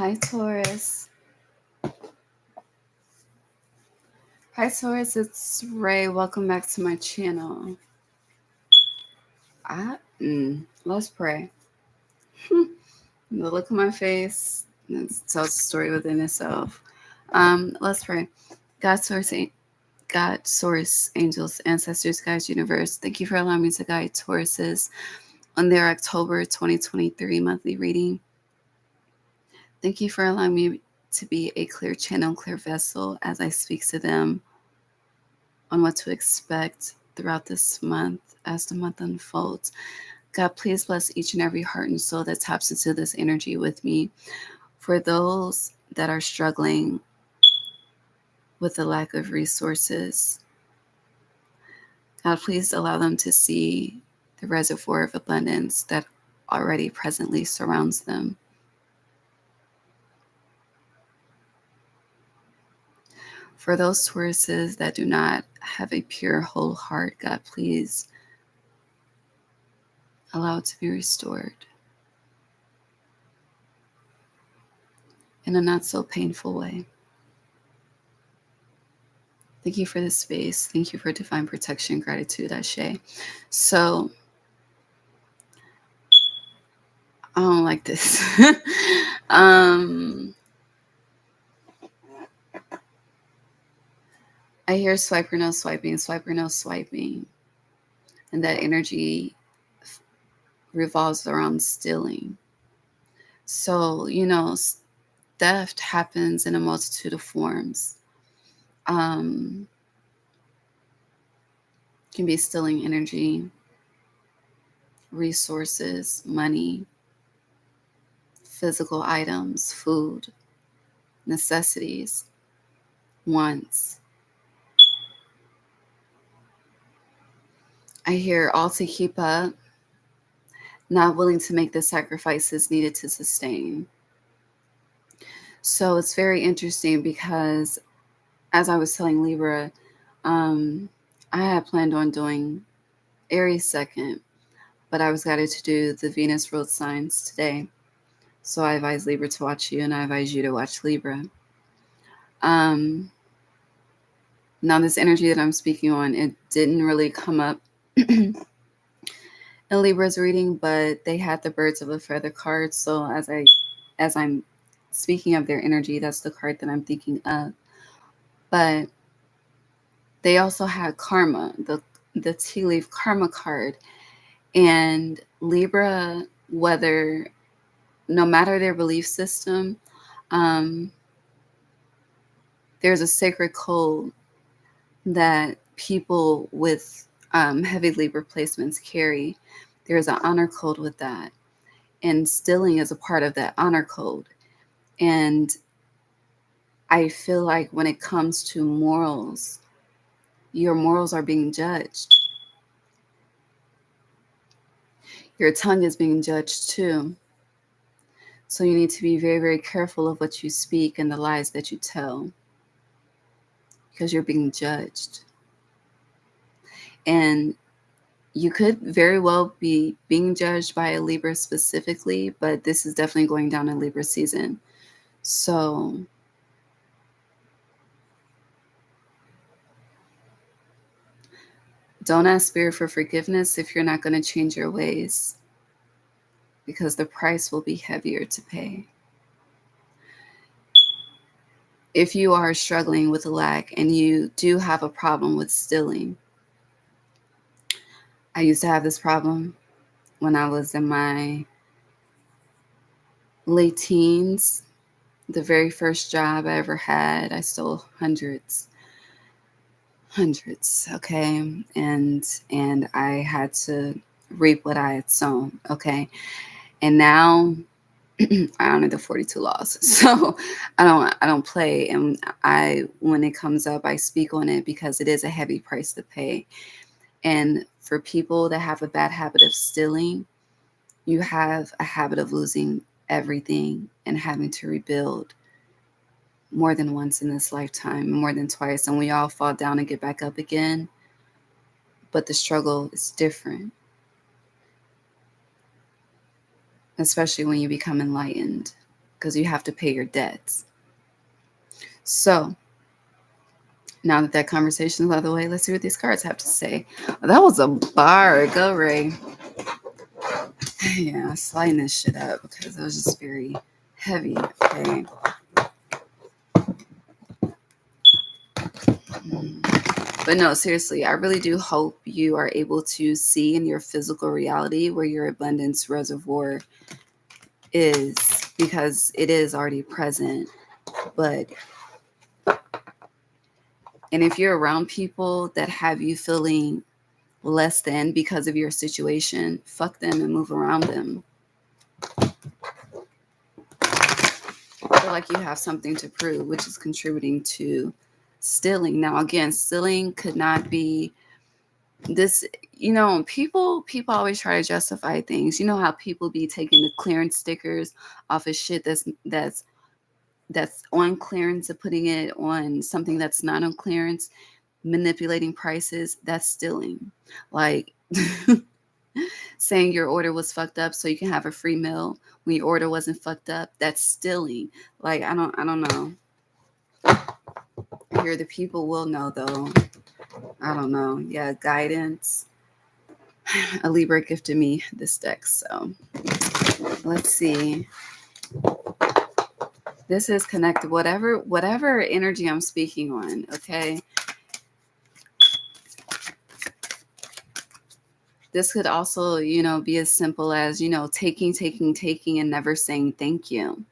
Hi, Taurus. Hi, Taurus. It's Ray. Welcome back to my channel. Let's pray. The look on my face tells a story within itself. Let's pray. God, Source, angels, ancestors, guides, universe. Thank you for allowing me to guide Tauruses on their October 2023 monthly reading. Thank you for allowing me to be a clear channel, clear vessel as I speak to them on what to expect throughout this month as the month unfolds. God, please bless each and every heart and soul that taps into this energy with me. For those that are struggling with the lack of resources, God, please allow them to see the reservoir of abundance that already presently surrounds them. For those Tauruses that do not have a pure, whole heart, God, please allow it to be restored in a not so painful way. Thank you for this space. Thank you for divine protection, gratitude, Ashe. So, I don't like this. I hear swiper no swiping. And that energy revolves around stealing. So, theft happens in a multitude of forms. Can be stealing energy, resources, money, physical items, food, necessities, wants. I hear all to keep up, not willing to make the sacrifices needed to sustain. So it's very interesting because, as I was telling Libra, I had planned on doing Aries second, but I was guided to do the Venus road signs today. So I advise Libra to watch you, and I advise you to watch Libra. Now this energy that I'm speaking on, it didn't really come up in Libra's reading, but they had the birds of a feather card. So as I'm speaking of their energy, that's the card that I'm thinking of. But they also had karma, the tea leaf karma card. And Libra, no matter their belief system, there's a sacred code that people with heavy Libra placements carry. There's an honor code with that. And stealing is a part of that honor code. And I feel like when it comes to morals, your morals are being judged. Your tongue is being judged too. So you need to be very, very careful of what you speak and the lies that you tell, because you're being judged. And you could very well be being judged by a Libra specifically, but this is definitely going down in Libra season. So don't ask Spirit for forgiveness if you're not going to change your ways, because the price will be heavier to pay. If you are struggling with a lack and you do have a problem with stealing, I used to have this problem when I was in my late teens. The very first job I ever had, I stole hundreds, okay? And I had to reap what I had sown, okay? And now I honor the 42 laws. So I don't play. And when it comes up, I speak on it because it is a heavy price to pay. And for people that have a bad habit of stealing, you have a habit of losing everything and having to rebuild more than once in this lifetime, more than twice. And we all fall down and get back up again. But the struggle is different, especially when you become enlightened. because you have to pay your debts. So now that conversation is out of the way, let's see what these cards have to say. That was a bar. Go, Ray. Yeah, sliding this shit up because it was just very heavy. Okay. But no, seriously, I really do hope you are able to see in your physical reality where your abundance reservoir is, because it is already present. But, and if you're around people that have you feeling less than because of your situation, fuck them and move around them. I feel like you have something to prove, which is contributing to stealing. Now, again, stealing could not be this, you know, people always try to justify things. You know how people be taking the clearance stickers off of shit that's on clearance and putting it on something that's not on clearance, manipulating prices. That's stealing. Like saying your order was fucked up so you can have a free meal when your order wasn't fucked up. That's stealing. Like I don't know. Here the people will know though. I don't know. Yeah, guidance. A Libra gifted me this deck, so let's see. This is connected. Whatever energy I'm speaking on, okay? This could also, you know, be as simple as, you know, taking, and never saying thank you.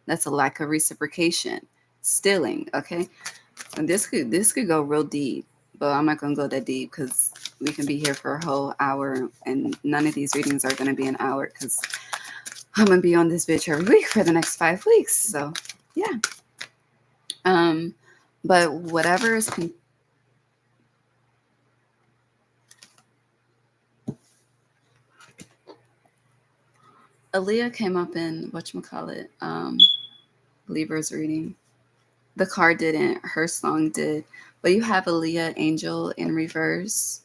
That's a lack of reciprocation. Stealing, okay? And this could go real deep, but I'm not gonna go that deep because we can be here for a whole hour, and none of these readings are gonna be an hour because I'm gonna be on this bitch every week for the next 5 weeks. So yeah. But whatever is Aaliyah came up in whatchamacallit, Libra's reading. The card didn't, her song did. But you have Aaliyah Angel in reverse.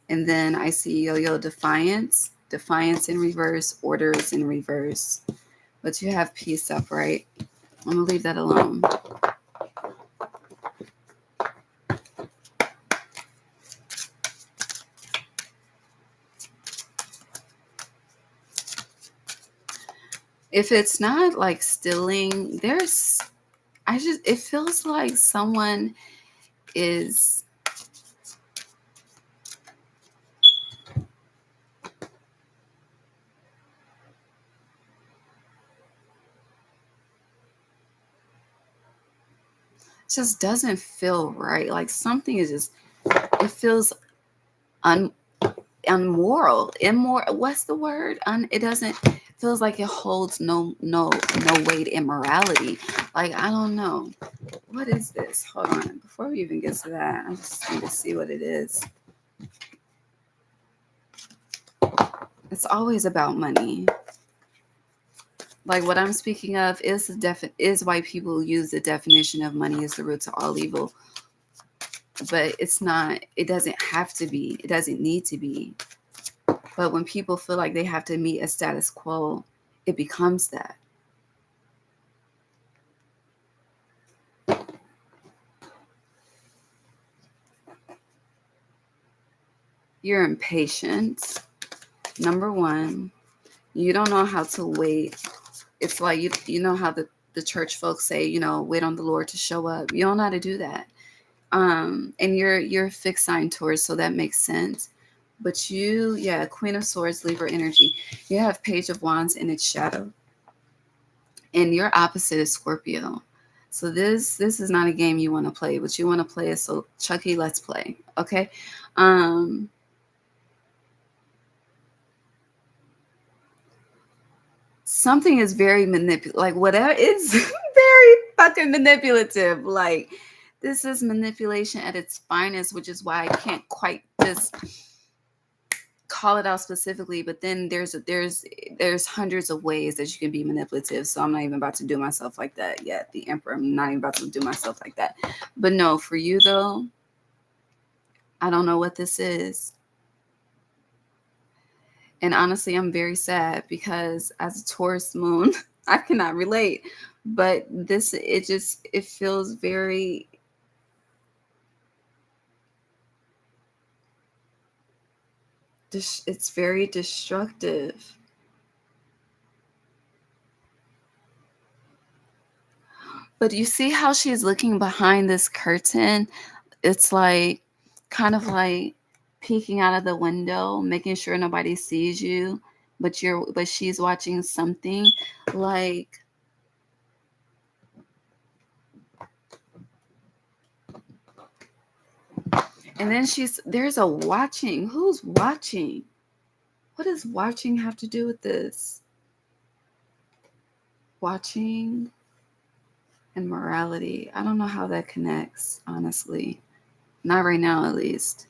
And then I see Yo-Yo Defiance. Defiance in reverse. Order is in reverse. But you have peace upright. I'm going to leave that alone. If it's not like stealing, it feels like someone is just doesn't feel right. Like something is just, it feels immoral. What's the word? It doesn't, feels like it holds no weight in morality. Like, I don't know. What is this? Hold on. Before we even get to that, I just need to see what it is. It's always about money. Like what I'm speaking of is why people use the definition of money is the root to all evil. But it's not, it doesn't have to be. It doesn't need to be. But when people feel like they have to meet a status quo, it becomes that. You're impatient. Number one, you don't know how to wait. It's like you know how the church folks say, you know, wait on the Lord to show up. You don't know how to do that. And you're a fixed sign Taurus, so that makes sense. But Queen of Swords, Libra energy. You have Page of Wands in its shadow. And your opposite is Scorpio. So this is not a game you want to play. What you want to play is, so Chucky, let's play. Okay. Something is very manipulative. Like whatever, it's very fucking manipulative. Like this is manipulation at its finest, which is why I can't quite just call it out specifically. But then there's hundreds of ways that you can be manipulative. So I'm not even about to do myself like that yet. The Emperor, I'm not even about to do myself like that. But no, for you though, I don't know what this is. And honestly, I'm very sad because as a Taurus moon, I cannot relate. But this, it feels very, it's very destructive. But you see how she's looking behind this curtain? It's like kind of like peeking out of the window, making sure nobody sees you, but she's watching something like. And then there's a watching. Who's watching? What does watching have to do with this? Watching and morality. I don't know how that connects, honestly. Not right now, at least.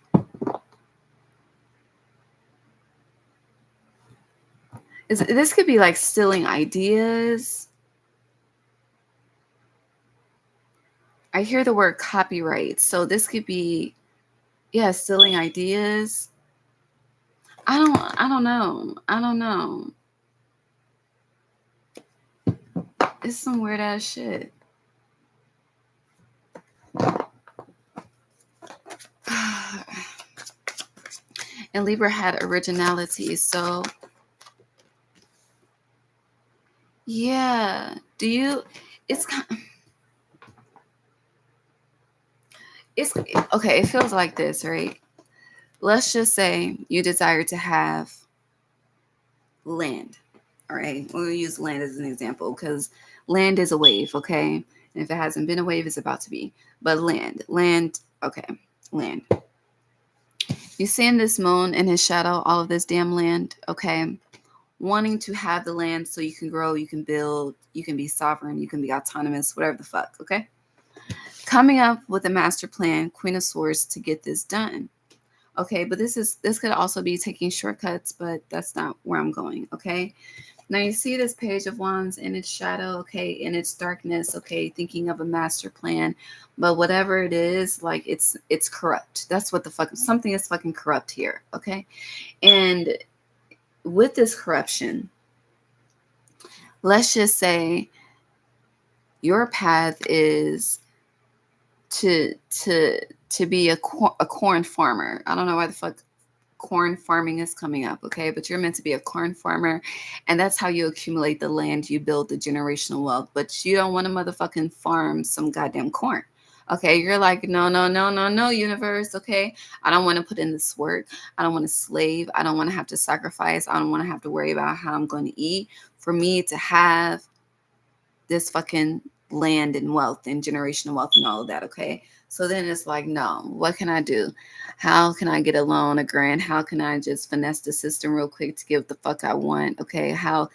This could be like stealing ideas. I hear the word copyright. So this could be, yeah, stealing ideas. I don't know. I don't know. It's some weird ass shit. And Libra had originality. So yeah. Do you it's it's okay, it feels like this, right? Let's just say you desire to have land. All right. We'll use land as an example because land is a wave, okay? And if it hasn't been a wave, it's about to be. But land, okay, land. You see in this moon and his shadow, all of this damn land, okay? Wanting to have the land so you can grow, you can build, you can be sovereign, you can be autonomous, whatever the fuck, okay? Coming up with a master plan, Queen of Swords, to get this done. Okay, but this could also be taking shortcuts, but that's not where I'm going, okay? Now you see this Page of Wands in its shadow, okay, in its darkness, okay, thinking of a master plan, but whatever it is, like it's corrupt. That's what the fuck, something is fucking corrupt here, okay? And with this corruption, let's just say your path is to be a corn farmer. I don't know why the fuck corn farming is coming up, okay? But you're meant to be a corn farmer, and that's how you accumulate the land, you build the generational wealth. But you don't want to motherfucking farm some goddamn corn. Okay, you're like, no, no, no, no, no, universe. Okay, I don't want to put in this work. I don't want to slave. I don't want to have to sacrifice. I don't want to have to worry about how I'm going to eat for me to have this fucking land and wealth and generational wealth and all of that. Okay, so then it's like, no, what can I do? How can I get a loan, a grant? How can I just finesse the system real quick to get what the fuck I want? Okay, how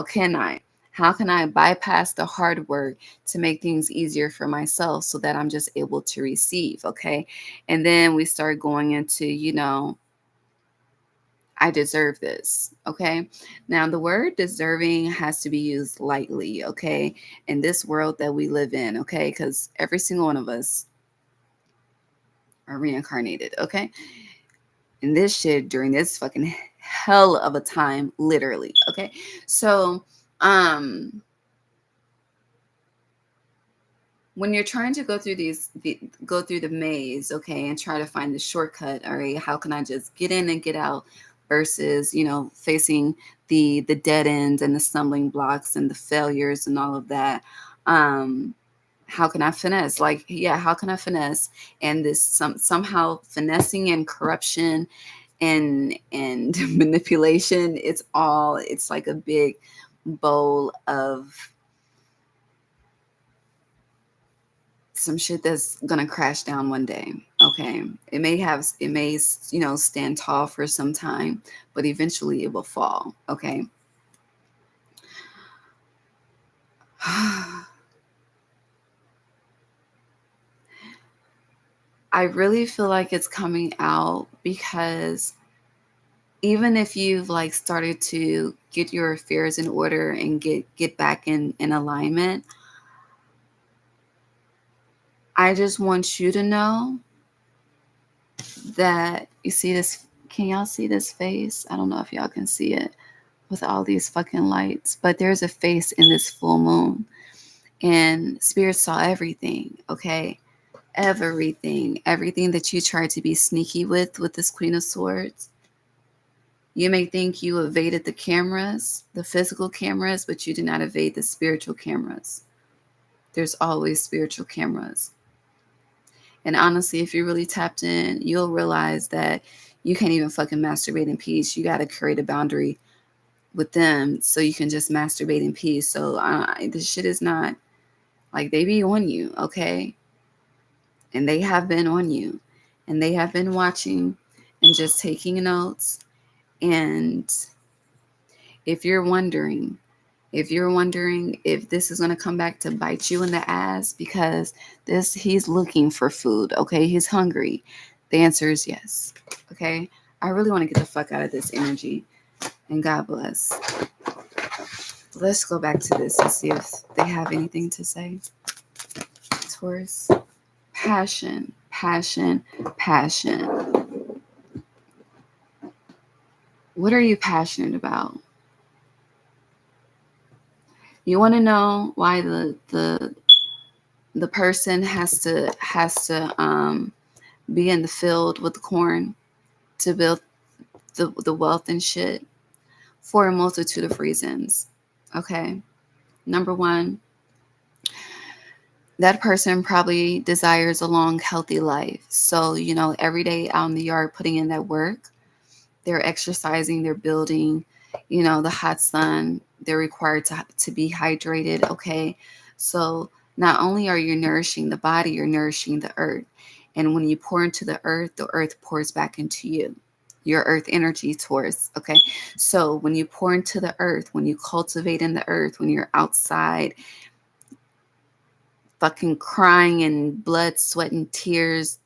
can I? How can I bypass the hard work to make things easier for myself so that I'm just able to receive? Okay, and then we start going into, I deserve this. Okay. Now, the word deserving has to be used lightly. Okay. In this world that we live in. Okay. Because every single one of us are reincarnated. Okay. And this shit during this fucking hell of a time, literally. Okay. So, when you're trying to go through go through the maze, okay, and try to find the shortcut, all right, how can I just get in and get out versus, facing the dead ends and the stumbling blocks and the failures and all of that. How can I finesse? Like, yeah, how can I finesse? And this somehow finessing and corruption and manipulation, it's like a big bowl of some shit that's gonna crash down one day. Okay, it may stand tall for some time, but eventually it will fall. Okay. I really feel like it's coming out because even if you've like started to get your affairs in order and get back in alignment, I just want you to know that you see this. Can y'all see this face? I don't know if y'all can see it, with all these fucking lights. But there's a face in this full moon, and Spirit saw everything, okay? Everything that you tried to be sneaky with this Queen of Swords. You may think you evaded the cameras, the physical cameras, but you did not evade the spiritual cameras. There's always spiritual cameras. And honestly, if you're really tapped in, you'll realize that you can't even fucking masturbate in peace. You got to create a boundary with them so you can just masturbate in peace. So this shit is not like they be on you, okay? And they have been on you. And they have been watching and just taking notes. And if you're wondering if this is going to come back to bite you in the ass because he's looking for food, okay? He's hungry. The answer is yes, okay? I really want to get the fuck out of this energy, and God bless. Let's go back to this and see if they have anything to say. Taurus, passion. What are you passionate about? You want to know why the person has to be in the field with the corn to build the wealth and shit? For a multitude of reasons. Okay. Number one, that person probably desires a long, healthy life. So, every day out in the yard putting in that work, they're exercising, they're building, the hot sun, they're required to be hydrated. Okay. So not only are you nourishing the body, you're nourishing the earth. And when you pour into the earth pours back into you. Your earth energy, Taurus. Okay. So when you pour into the earth, when you cultivate in the earth, when you're outside fucking crying and blood, sweat, and tears,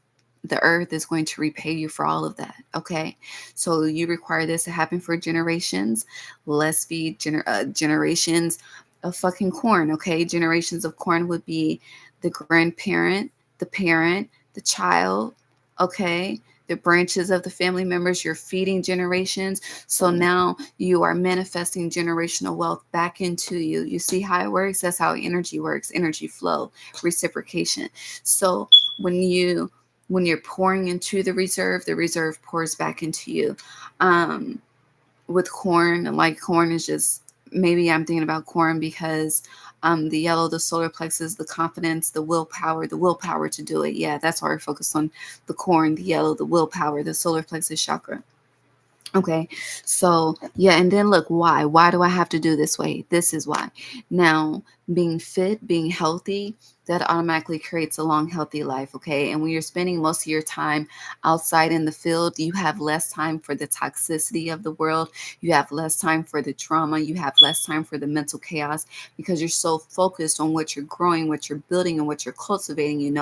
the earth is going to repay you for all of that. Okay. So you require this to happen for generations. Let's be generations of fucking corn. Okay. Generations of corn would be the grandparent, the parent, the child. Okay. The branches of the family members, you're feeding generations. So now you are manifesting generational wealth back into you. You see how it works? That's how energy works. Energy flow, reciprocation. So when you're pouring into the reserve pours back into you. With corn, like corn is just, maybe I'm thinking about corn because the yellow, the solar plexus, the confidence, the willpower to do it. Yeah, that's why I focus on the corn, the yellow, the willpower, the solar plexus chakra. Okay, so yeah, and then look, why do I have to do this way? This is why. Now, being fit, being healthy, that automatically creates a long, healthy life. Okay, and when you're spending most of your time outside in the field, you have less time for the toxicity of the world. You have less time for the trauma. You have less time for the mental chaos because you're so focused on what you're growing, what you're building, and what you're cultivating.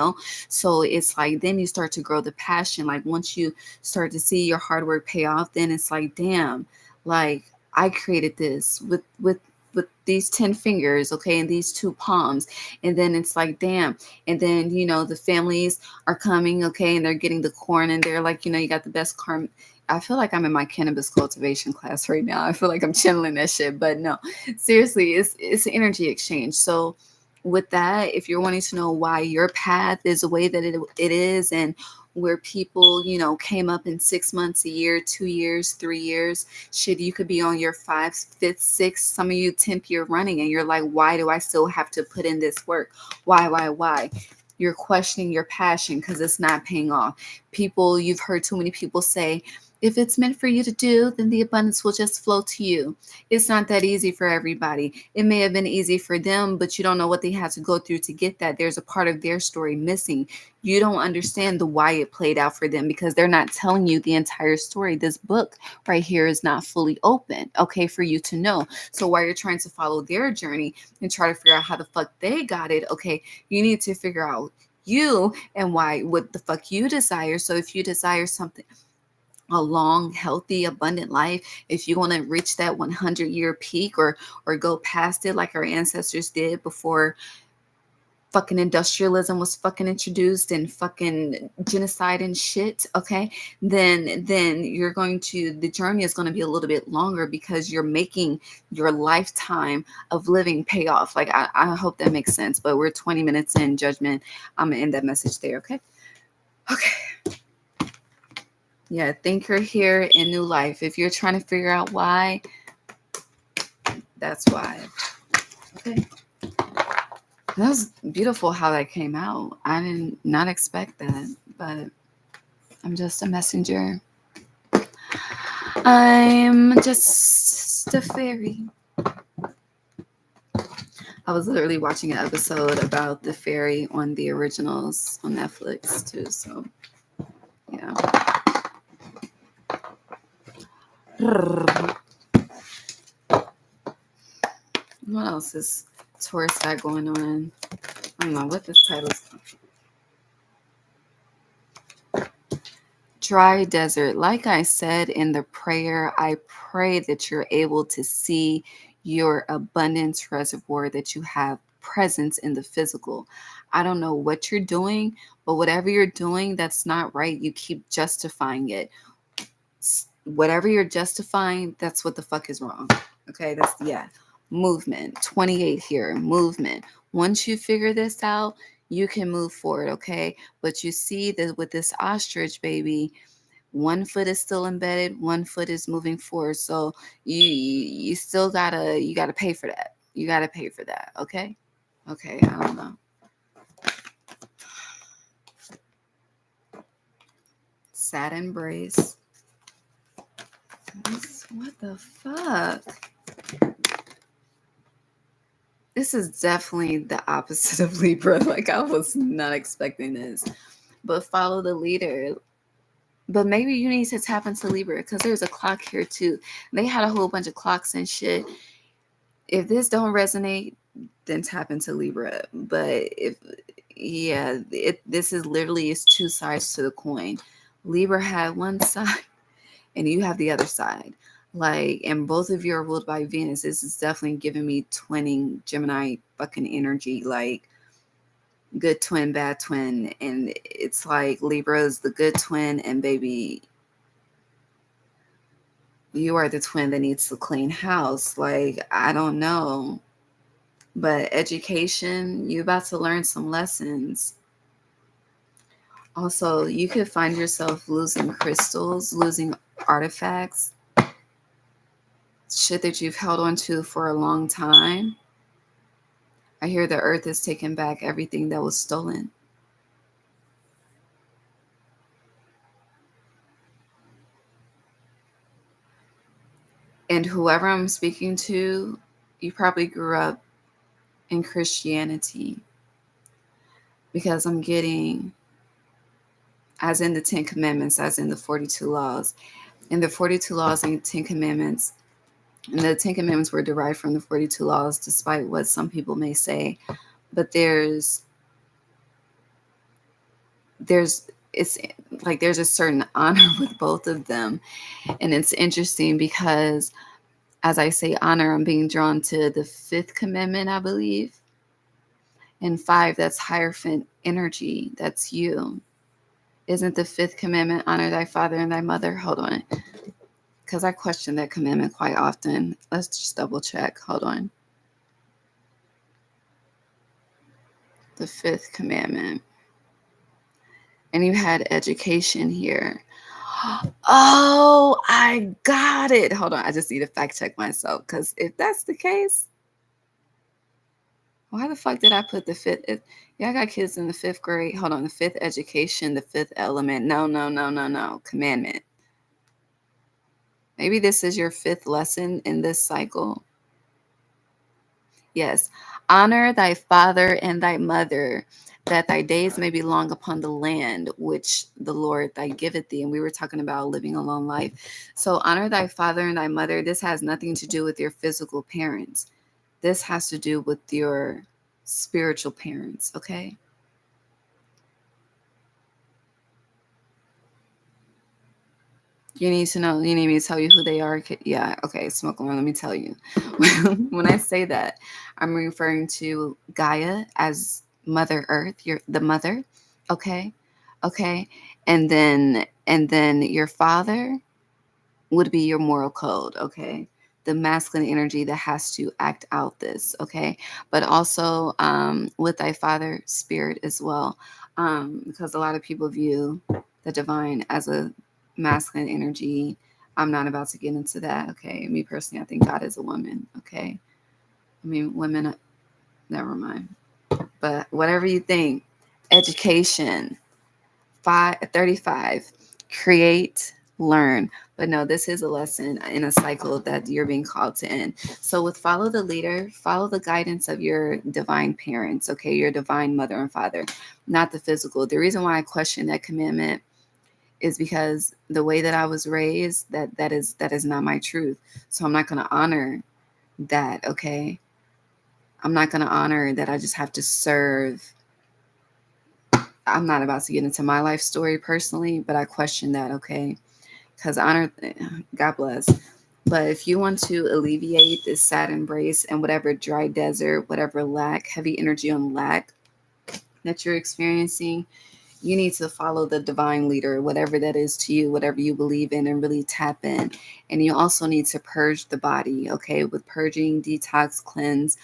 So it's like then you start to grow the passion. Like once you start to see your hard work pay off, then it's like, damn, like I created this with these 10 fingers, okay, and these 2 palms. And then it's like, damn. And then, the families are coming, okay, and they're getting the corn and they're like, you got the best corn. I feel like I'm in my cannabis cultivation class right now. I feel like I'm channeling that shit, but no, seriously, it's an energy exchange. So with that, if you're wanting to know why your path is the way that it is, and where people, came up in 6 months, a year, 2 years, 3 years, shit, you could be on your 5th, 5th, 6th, some of you 10th year running, and you're like, why do I still have to put in this work? Why? You're questioning your passion because it's not paying off. You've heard too many people say, if it's meant for you to do, then the abundance will just flow to you. It's not that easy for everybody. It may have been easy for them, but you don't know what they had to go through to get that. There's a part of their story missing. You don't understand the why it played out for them because they're not telling you the entire story. This book right here is not fully open, okay, for you to know. So while you're trying to follow their journey and try to figure out how the fuck they got it, okay, you need to figure out you and what the fuck you desire. So if you desire something, a long, healthy, abundant life, if you want to reach that 100-year peak or go past it like our ancestors did before fucking industrialism was fucking introduced and fucking genocide and shit, okay, then you're going to, the journey is going to be a little bit longer because you're making your lifetime of living pay off. Like I hope that makes sense, but we're 20 minutes in, Judgment. I'm gonna end that message there, okay? Okay. Yeah, think you're here in new life. If you're trying to figure out why, that's why. Okay. That was beautiful how that came out. I did not expect that, but I'm just a messenger. I'm just a fairy. I was literally watching an episode about the fairy on the originals on Netflix too, so yeah. What else is Taurus got going on? I don't know what this title is. Dry desert. Like I said in the prayer, I pray that you're able to see your abundance reservoir that you have presence in the physical. I don't know what you're doing, but whatever you're doing that's not right, you keep justifying it. Whatever you're justifying, that's what the fuck is wrong. Okay, that's, yeah. Movement. 28 here. Movement. Once you figure this out, you can move forward, okay? But you see that with this ostrich baby, one foot is still embedded, one foot is moving forward. So you still gotta pay for that. You gotta pay for that, okay? Okay, I don't know. Sad embrace. What the fuck? This is definitely the opposite of Libra. Like, I was not expecting this. But follow the leader. But maybe you need to tap into Libra because there's a clock here too. They had a whole bunch of clocks and shit. If this don't resonate, then tap into Libra. But if, yeah, this is literally, it's two sides to the coin. Libra had one side and you have the other side. Like, and both of you are ruled by Venus. This is definitely giving me twinning Gemini fucking energy. Like, good twin, bad twin. And it's like Libra is the good twin, and baby, you are the twin that needs to clean house. Like, I don't know. But education, you about to learn some lessons. Also, you could find yourself losing crystals, losing artifacts, shit that you've held on to for a long time. I hear the earth is taking back everything that was stolen. And whoever I'm speaking to, you probably grew up in Christianity, because I'm getting, as in the 10 Commandments, as in the 42 laws. And the 42 laws and 10 Commandments, and the 10 Commandments were derived from the 42 laws, despite what some people may say. But there's it's like there's a certain honor with both of them. And it's interesting because as I say honor, I'm being drawn to the 5th commandment, I believe. And 5, that's Hierophant energy. That's you. Isn't the 5th commandment honor thy father and thy mother? Hold on. Because I question that commandment quite often. Let's just double check. Hold on. The 5th commandment. And you had education here. Oh, I got it. Hold on. I just need to fact check myself. Because if that's the case, why the fuck did I put the 5th? Yeah, I got kids in the 5th grade. Hold on. The 5th education, the 5th element. No. Commandment. Maybe this is your 5th lesson in this cycle. Yes. Honor thy father and thy mother, that thy days may be long upon the land which the Lord thy giveth thee. And we were talking about living a long life. So honor thy father and thy mother. This has nothing to do with your physical parents. This has to do with your spiritual parents, okay? You need to know, you need me to tell you who they are? Yeah, okay, smoke alarm, let me tell you. When I say that, I'm referring to Gaia as Mother Earth, you're the mother, okay? Okay. And then your father would be your moral code, okay? The masculine energy that has to act out this, okay? But also with thy father spirit as well, because a lot of people view the divine as a masculine energy. I'm not about to get into that, okay? Me personally, I think God is a woman, okay? I mean, women, never mind. But whatever you think, education, 35, create, learn. But no, this is a lesson in a cycle that you're being called to end. So with follow the leader, follow the guidance of your divine parents, okay, your divine mother and father, not the physical. The reason why I question that commandment is because the way that I was raised, that is not my truth. So I'm not going to honor that, okay? I'm not going to honor that I just have to serve. I'm not about to get into my life story personally, but I question that, okay? Because honor, God bless. But if you want to alleviate this sad embrace and whatever dry desert, whatever lack, heavy energy on lack that you're experiencing, you need to follow the divine leader, whatever that is to you, whatever you believe in, and really tap in. And you also need to purge the body, okay? With purging, detox, cleanse.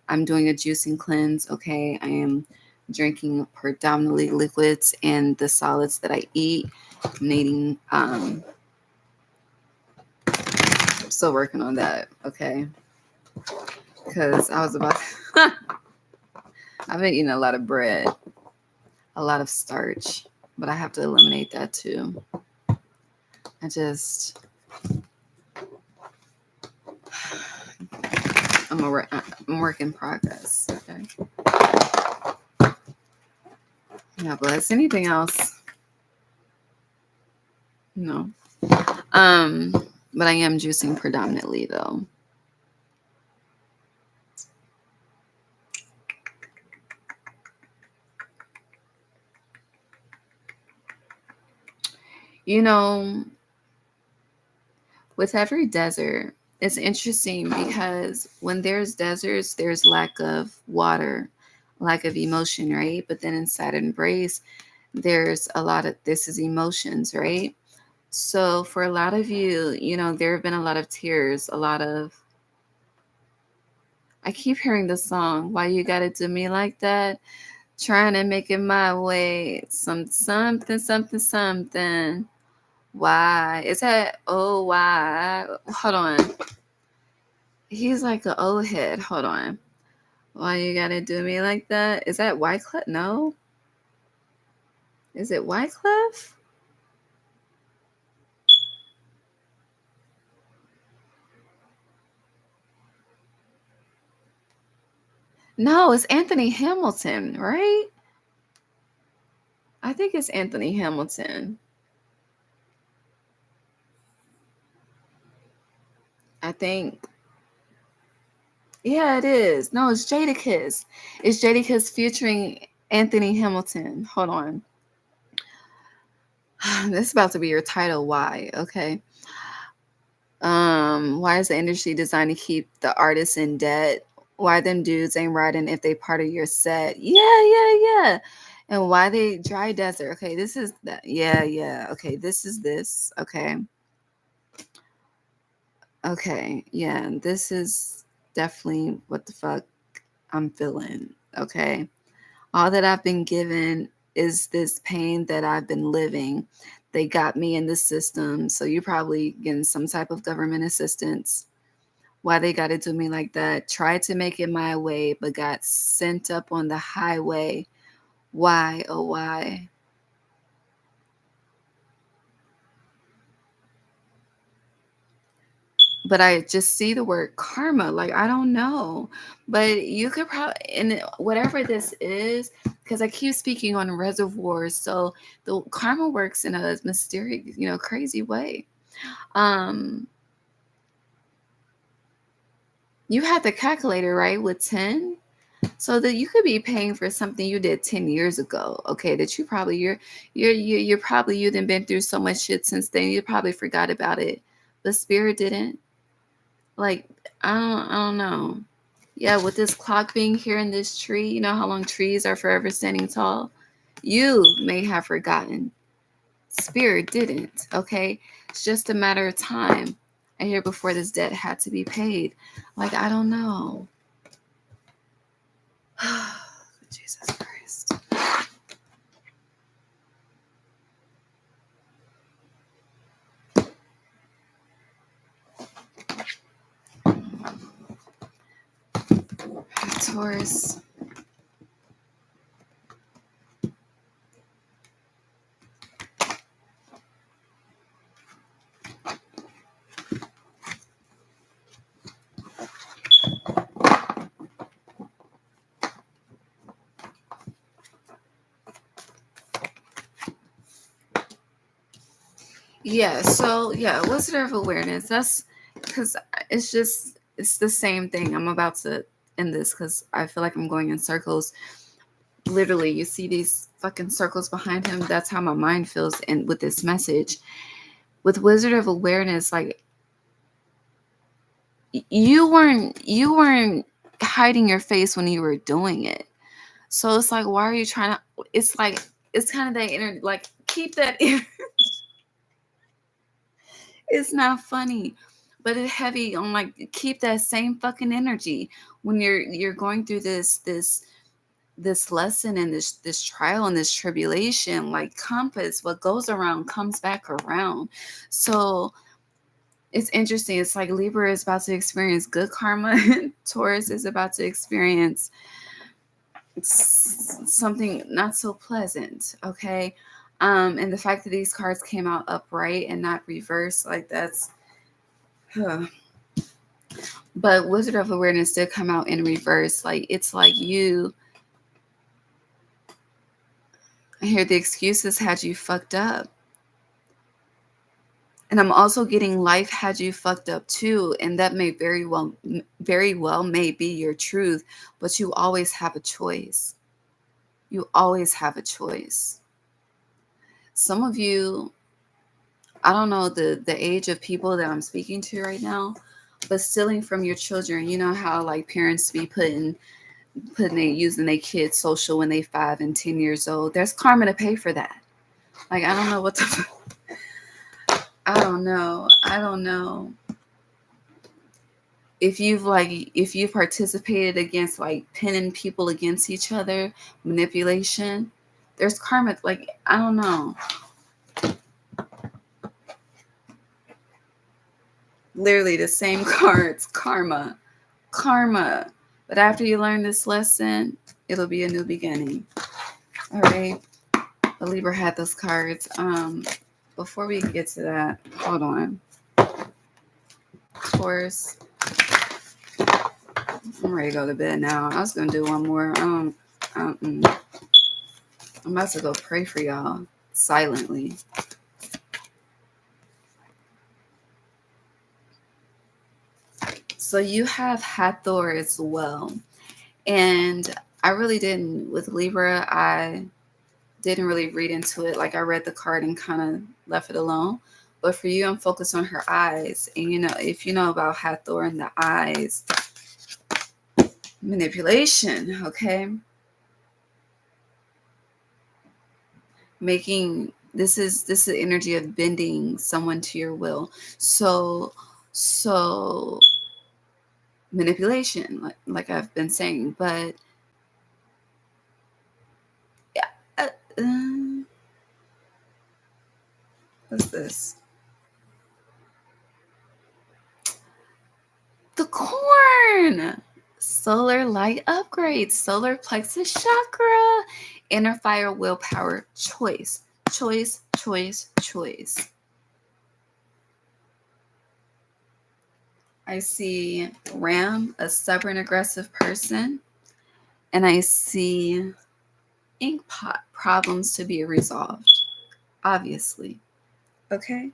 I'm doing a juicing cleanse, okay? I am drinking predominantly liquids and the solids that I eat. I'm needing, still working on that, okay? Because I was about I've been eating a lot of bread, a lot of starch, but I have to eliminate that too. I just, I'm a work in progress, okay? Yeah, bless. Anything else? No. But I am juicing predominantly though. You know, with every desert, it's interesting because when there's deserts, there's lack of water, lack of emotion, right? But then inside embrace, there's a lot of this is emotions, right? So for a lot of you, there have been a lot of tears, a lot of I keep hearing the song, Why You Gotta Do Me Like That? Trying to make it my way. Something, something, something. Why? Is that oh why? Hold on. He's like an old head. Hold on. Why you gotta do me like that? Is that Wyclef? No. Is it Wyclef? No, it's Anthony Hamilton, right? I think it's Anthony Hamilton. I think. Yeah, it is. No, it's Jadakiss. It's Jadakiss featuring Anthony Hamilton. Hold on. This is about to be your title. Why? Okay. Why is the industry designed to keep the artists in debt? Why them dudes ain't writing if they part of your set? Yeah, yeah, yeah. And why they dry desert? Okay, this is that. Yeah, yeah. Okay, this is this. Okay. Okay. Yeah, this is definitely what the fuck I'm feeling. Okay. All that I've been given is this pain that I've been living. They got me in the system. So you're probably getting some type of government assistance. Why they got to do me like that? Tried to make it my way, but got sent up on the highway. Why? Oh, why? But I just see the word karma. Like, I don't know. But you could probably, and whatever this is, because I keep speaking on reservoirs. So the karma works in a mysterious, crazy way. Um, you had the calculator, right, with 10? So that you could be paying for something you did 10 years ago. Okay, that you probably you're probably you done been through so much shit since then. You probably forgot about it. But spirit didn't. Like, I don't know. Yeah, with this clock being here in this tree, you know how long trees are forever standing tall? You may have forgotten. Spirit didn't, okay? It's just a matter of time. I hear before this debt had to be paid. Like, I don't know. Jesus Christ. Taurus. Yeah, so yeah, Wizard of Awareness. That's because it's the same thing. I'm about to end this because I feel like I'm going in circles. Literally, you see these fucking circles behind him. That's how my mind feels. And with this message, with Wizard of Awareness, like you weren't hiding your face when you were doing it. So it's like, why are you trying to? It's like it's kind of that inner like keep that inner. It's not funny, but it's heavy on like keep that same fucking energy when you're going through this lesson and this trial and this tribulation. Like compass, what goes around comes back around. So it's interesting. It's like Libra is about to experience good karma. Taurus is about to experience something not so pleasant. Okay. And the fact that these cards came out upright and not reversed, like that's huh. But Wizard of Awareness did come out in reverse. Like it's like I hear the excuses had you fucked up. And I'm also getting life had you fucked up too. And that may very well may be your truth, but you always have a choice. You always have a choice. Some of you, I don't know the age of people that I'm speaking to right now, but stealing from your children, you know how like parents be using their kids social when they 5 and 10 years old. There's karma to pay for that. Like I don't know what the I don't know. I don't know. If you've participated against like pinning people against each other, manipulation, there's karma. Like I don't know. Literally the same cards, karma. But after you learn this lesson, it'll be a new beginning. All right. The Libra had those cards. Before we get to that, hold on. Taurus. I'm ready to go to bed now. I was gonna do one more. I'm about to go pray for y'all silently. So you have Hathor as well. And I really didn't, with Libra, I didn't really read into it. Like I read the card and kind of left it alone. But for you, I'm focused on her eyes. And you know, if you know about Hathor and the eyes, manipulation, okay? Making this is the energy of bending someone to your will. So manipulation, like I've been saying, but yeah, what's this? The corn. Solar light upgrades, solar plexus chakra, inner fire, willpower, choice, choice, choice, choice. I see Ram, a stubborn, aggressive person, and I see ink pot problems to be resolved, obviously. Okay.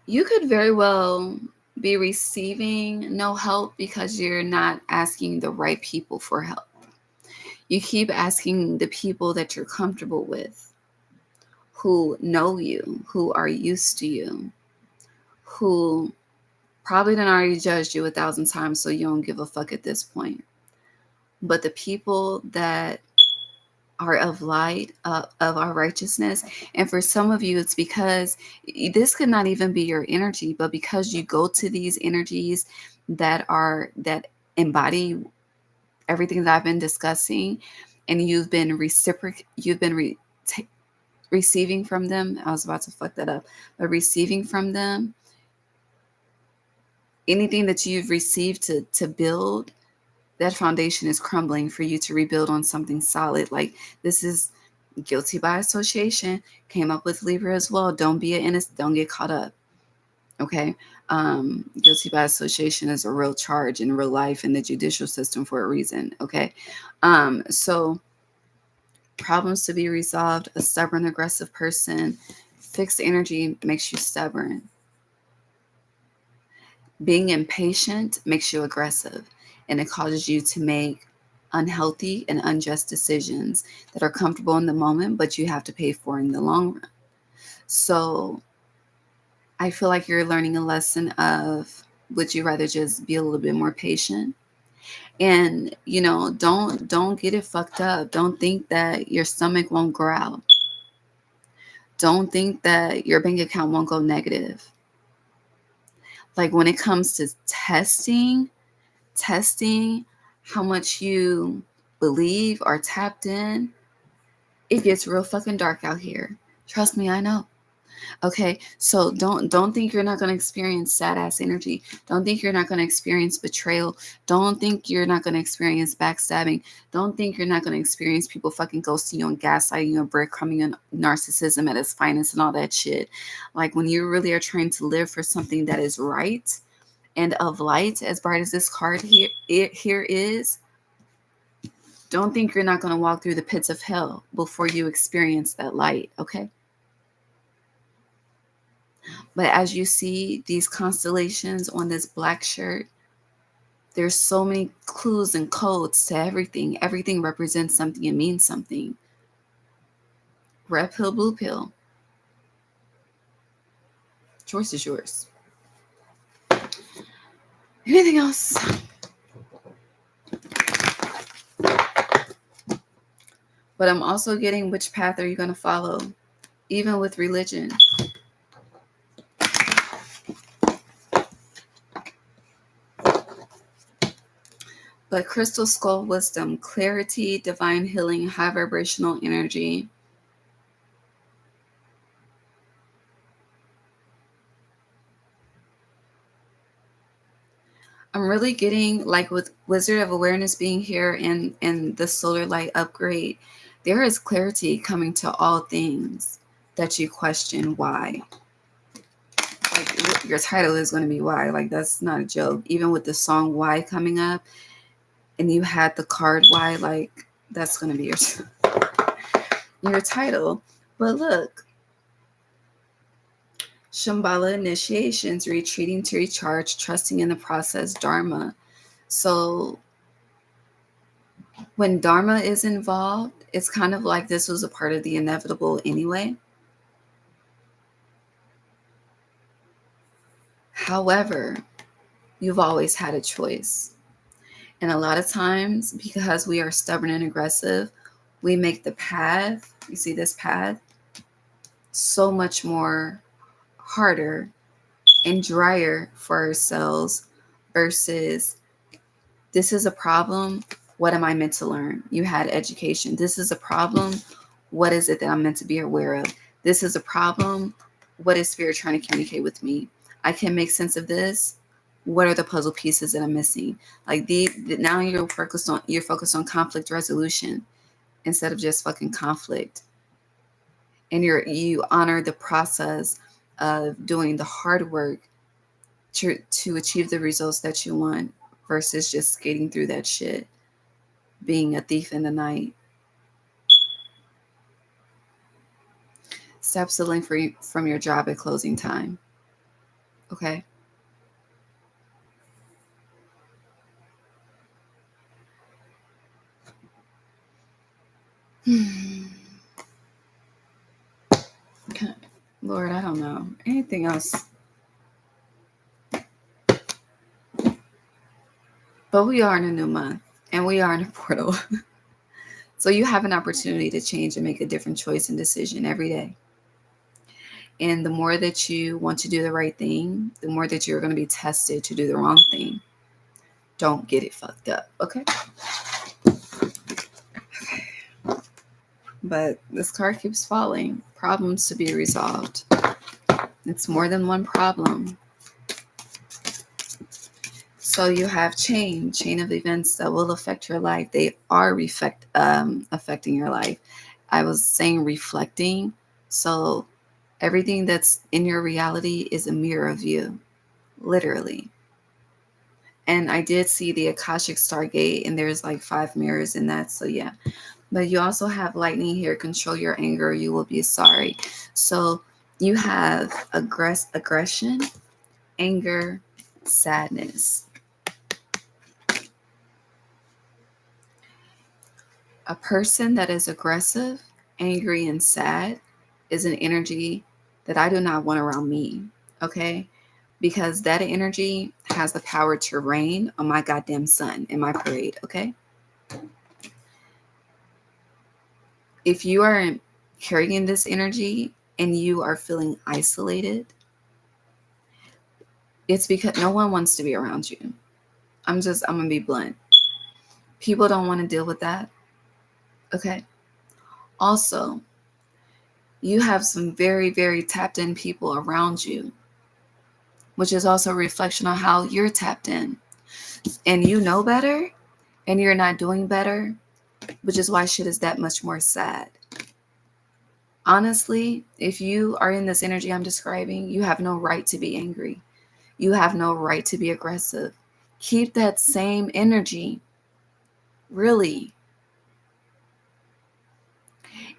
You could very well be receiving no help because you're not asking the right people for help. You keep asking the people that you're comfortable with, who know you, who are used to you, who probably done already judged you 1,000 times, so you don't give a fuck at this point. But the people that are of light, of our righteousness, and for some of you, it's because this could not even be your energy, but because you go to these energies that embody everything that I've been discussing, and you've been receiving from them. I was about to fuck that up, but receiving from them anything that you've received to build, that foundation is crumbling for you to rebuild on something solid. Like, this is guilty by association, came up with Libra as well. Don't be an innocent, don't get caught up. Okay. Guilty by association is a real charge in real life in the judicial system for a reason. Okay. So problems to be resolved, a stubborn, aggressive person, fixed energy makes you stubborn. Being impatient makes you aggressive, and it causes you to make unhealthy and unjust decisions that are comfortable in the moment, but you have to pay for in the long run. So I feel like you're learning a lesson of, would you rather just be a little bit more patient? And, don't get it fucked up. Don't think that your stomach won't growl. Don't think that your bank account won't go negative. Like, when it comes to testing how much you believe or tapped in, it gets real fucking dark out here. Trust me, I know. Okay, so don't think you're not going to experience sad ass energy. Don't think you're not going to experience betrayal. Don't think you're not going to experience backstabbing. Don't think you're not going to experience people fucking ghosting you and gaslighting you and breadcrumbing and narcissism at its finest and all that shit. Like, when you really are trying to live for something that is right and of light, as bright as this card here is, don't think you're not going to walk through the pits of hell before you experience that light, okay? But as you see these constellations on this black shirt, there's so many clues and codes to everything. Everything represents something and means something. Red pill, blue pill. Choice is yours. Anything else? But I'm also getting, which path are you going to follow? Even with religion. But crystal skull wisdom, clarity, divine healing, high vibrational energy. I'm really getting, like, with Wizard of Awareness being here and the solar light upgrade, there is clarity coming to all things that you question why. Like, your title is going to be why. Like, that's not a joke. Even with the song Why coming up, and you had the card Why, like, that's going to be your title. But look, Shambhala initiations, retreating to recharge, trusting in the process, Dharma. So when Dharma is involved, it's kind of like this was a part of the inevitable anyway. However, you've always had a choice. And a lot of times, because we are stubborn and aggressive, we make the path, you see this path, so much more harder and drier for ourselves versus, this is a problem. What am I meant to learn? You had education. This is a problem. What is it that I'm meant to be aware of? This is a problem. What is Spirit trying to communicate with me? I can make sense of this. What are the puzzle pieces that I'm missing? Like, now you're focused on conflict resolution instead of just fucking conflict. And you honor the process of doing the hard work to achieve the results that you want versus just skating through that shit, being a thief in the night. Stop stealing from your job at closing time. Okay? Okay. Lord, I don't know. Anything else? But we are in a new month and we are in a portal. So you have an opportunity to change and make a different choice and decision every day. And the more that you want to do the right thing, the more that you're going to be tested to do the wrong thing. Don't get it fucked up, okay? But this card keeps falling. Problems to be resolved. It's more than one problem. So you have chain of events that will affect your life. They are affecting your life. I was saying reflecting. So everything that's in your reality is a mirror of you, literally. And I did see the Akashic Stargate, and there's like 5 mirrors in that. So yeah. But you also have lightning here. Control your anger. You will be sorry. So you have aggression, anger, sadness. A person that is aggressive, angry, and sad is an energy that I do not want around me. Okay? Because that energy has the power to rain on my goddamn sun in my parade. Okay? If you are carrying this energy and you are feeling isolated, it's because no one wants to be around you. I'm going to be blunt. People don't want to deal with that. Okay. Also, you have some very, very tapped in people around you, which is also a reflection on how you're tapped in. And you know better and you're not doing better, which is why shit is that much more sad. Honestly, if you are in this energy I'm describing, you have no right to be angry. You have no right to be aggressive. Keep that same energy. Really.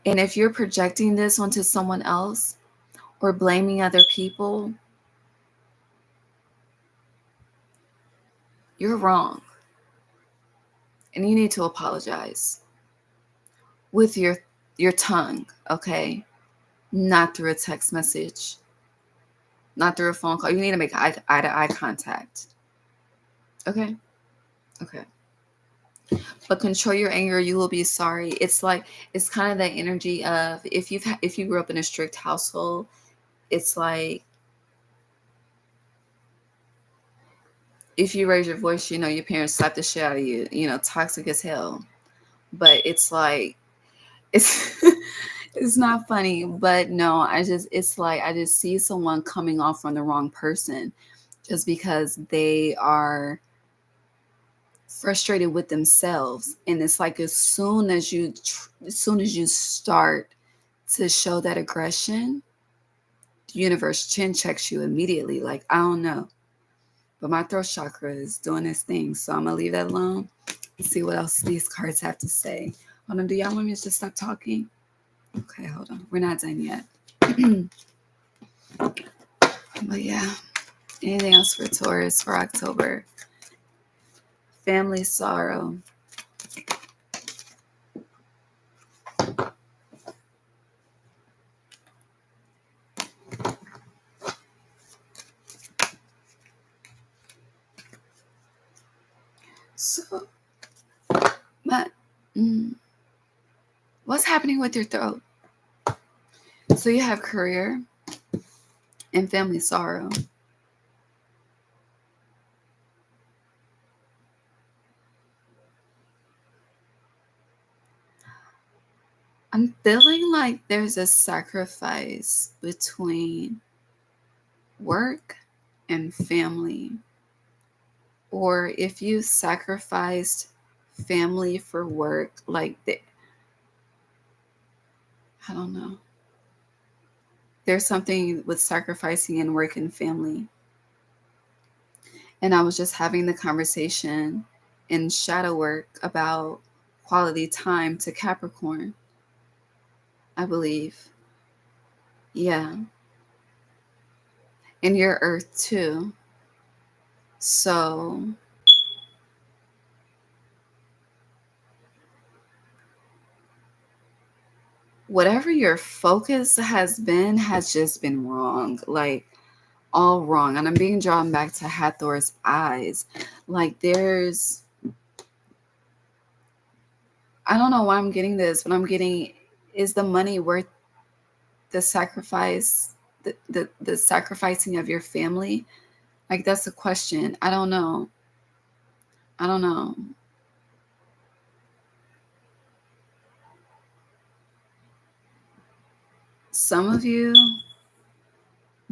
And if you're projecting this onto someone else or blaming other people, you're wrong. And you need to apologize with your tongue, okay? Not through a text message, not through a phone call. You need to make eye-to-eye contact. Okay? Okay. But control your anger, you will be sorry. It's kind of that energy of if you grew up in a strict household, it's like if you raise your voice, your parents slap the shit out of you, toxic as hell. But it's like it's it's not funny, but no, I just see someone coming off on the wrong person just because they are frustrated with themselves. And it's like as soon as you start to show that aggression, the universe chin checks you immediately. Like, I don't know, but my throat chakra is doing this thing, so I'm gonna leave that alone and see what else these cards have to say. Hold on, do y'all want me to just stop talking? Okay, hold on, we're not done yet. But yeah, anything else for Taurus for October? Family sorrow. So, but what's happening with your throat? So you have career and family sorrow. I'm feeling like there's a sacrifice between work and family. Or if you sacrificed family for work, I don't know. There's something with sacrificing in work and family. And I was just having the conversation in shadow work about quality time to Capricorn, I believe. Yeah. And your earth too. So whatever your focus has just been wrong. Like, all wrong. And I'm being drawn back to Hathor's eyes. Like, I don't know why I'm getting this, but I'm getting, is the money worth the sacrifice, the sacrificing of your family? Like, that's the question. I don't know. I don't know. Some of you,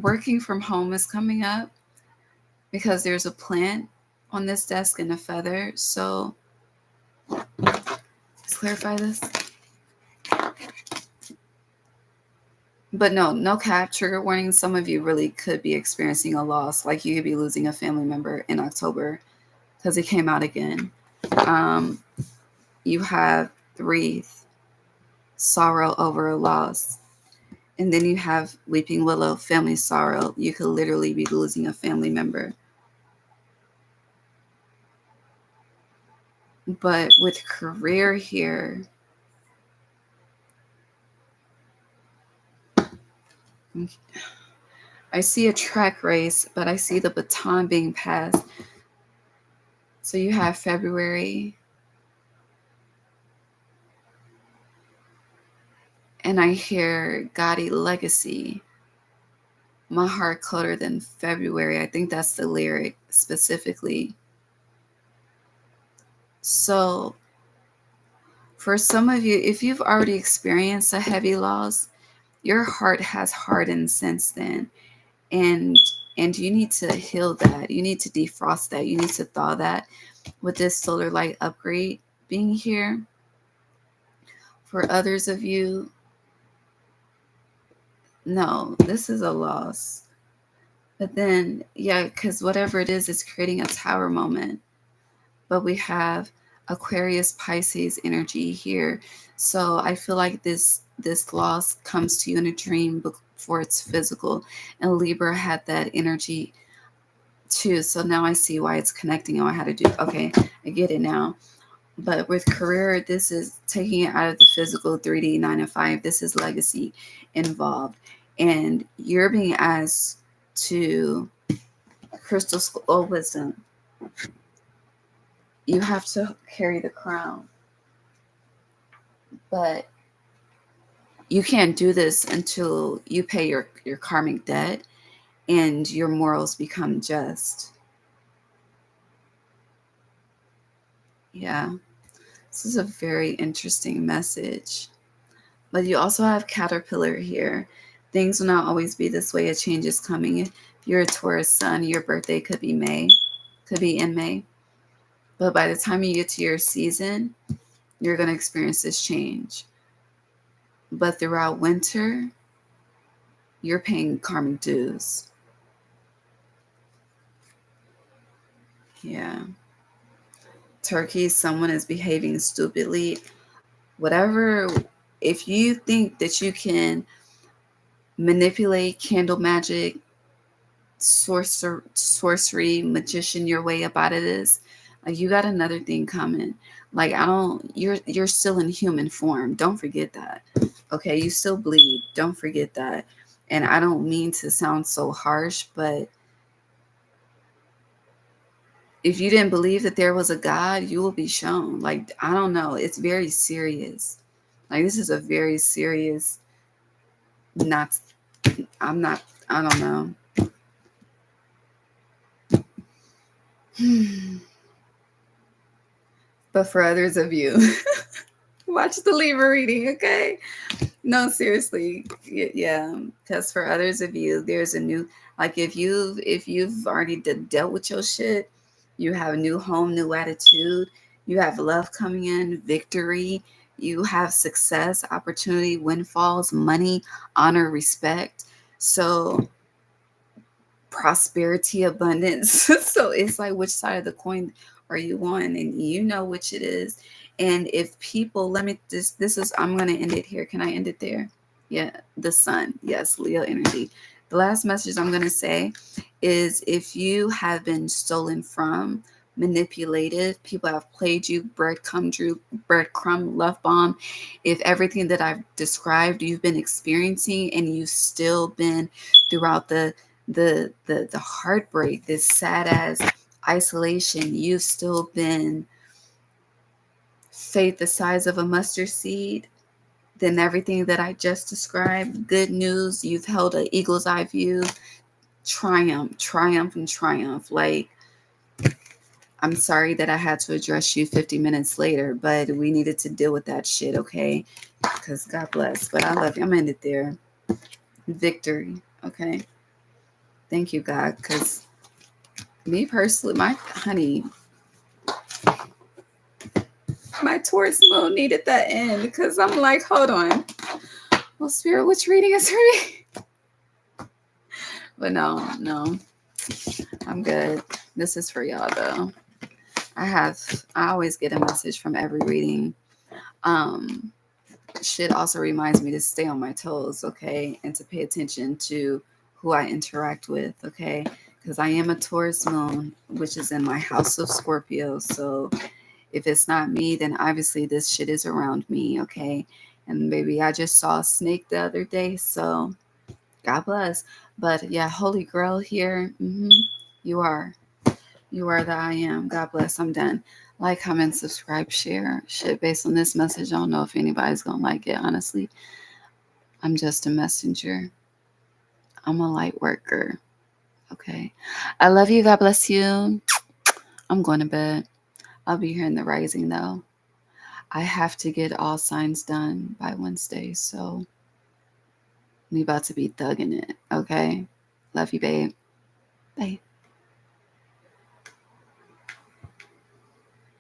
working from home is coming up because there's a plant on this desk and a feather. So let's clarify this. But no cap, trigger warning. Some of you really could be experiencing a loss. Like, you could be losing a family member in October because it came out again. You have grief, sorrow over a loss. And then you have weeping willow, family sorrow. You could literally be losing a family member. But with career here, I see a track race, but I see the baton being passed. So you have February. And I hear Gotti legacy. My heart colder than February. I think that's the lyric specifically. So for some of you, if you've already experienced a heavy loss, your heart has hardened since then. And you need to heal that. You need to defrost that. You need to thaw that with this solar light upgrade being here. For others of you, no, this is a loss. But then, yeah, because whatever it is, it's creating a tower moment. But we have Aquarius Pisces energy here. So I feel like this loss comes to you in a dream before it's physical. And Libra had that energy too. So now I see why it's connecting on how to do. Okay, I get it now. But with career, this is taking it out of the physical 3D 9 and 5. This is legacy involved. And you're being asked to crystal skull wisdom. You have to carry the crown. But you can't do this until you pay your karmic debt and your morals become just. Yeah. This is a very interesting message. But you also have Caterpillar here. Things will not always be this way. A change is coming. If you're a Taurus sun, your birthday could be in May. But by the time you get to your season, you're going to experience this change. But throughout winter, you're paying karmic dues. Yeah. Turkey, someone is behaving stupidly. Whatever, if you think that you can manipulate candle magic, sorcery, magician your way about it is, like, you got another thing coming. Like, you're still in human form. Don't forget that. Okay, you still bleed. Don't forget that. And I don't mean to sound so harsh, but if you didn't believe that there was a God, you will be shown. Like, I don't know. It's very serious. Like, this is a very serious, I don't know. But for others of you, watch the Libra reading, okay? No, seriously. Yeah. Because for others of you, there's a new, like, if you've already dealt with your shit, you have a new home, new attitude, you have love coming in, victory, you have success, opportunity, windfalls, money, honor, respect. So prosperity, abundance. So it's like, which side of the coin are you on? And you know which it is. And if people, I'm going to end it here. Can I end it there? Yeah, the sun. Yes, Leo energy. The last message I'm going to say is, if you have been stolen from manipulated. People have played you, breadcrumb, love bomb. If everything that I've described you've been experiencing, and you've still been throughout the heartbreak, this sad ass isolation, you've still been faith the size of a mustard seed, then everything that I just described, good news, you've held an eagle's eye view, triumph, triumph, and triumph. Like, I'm sorry that I had to address you 50 minutes later, but we needed to deal with that shit, okay? Because God bless. But I love you. I'm in it there. Victory, okay? Thank you, God. Because me personally, my honey, my Taurus moon needed that end, because I'm like, hold on. Well, Spirit, which reading is reading? But no, I'm good. This is for y'all, though. I always get a message from every reading. Shit also reminds me to stay on my toes, okay? And to pay attention to who I interact with, okay? Because I am a Taurus moon, which is in my house of Scorpio. So if it's not me, then obviously this shit is around me, okay? And maybe I just saw a snake the other day, so God bless. But yeah, Holy Grail here. You are. You are the I am. God bless. I'm done. Like, comment, subscribe, share. Shit, based on this message, I don't know if anybody's going to like it, honestly. I'm just a messenger. I'm a light worker. Okay. I love you. God bless you. I'm going to bed. I'll be here in the rising, though. I have to get all signs done by Wednesday, so we about to be thugging it. Okay. Love you, babe. Bye.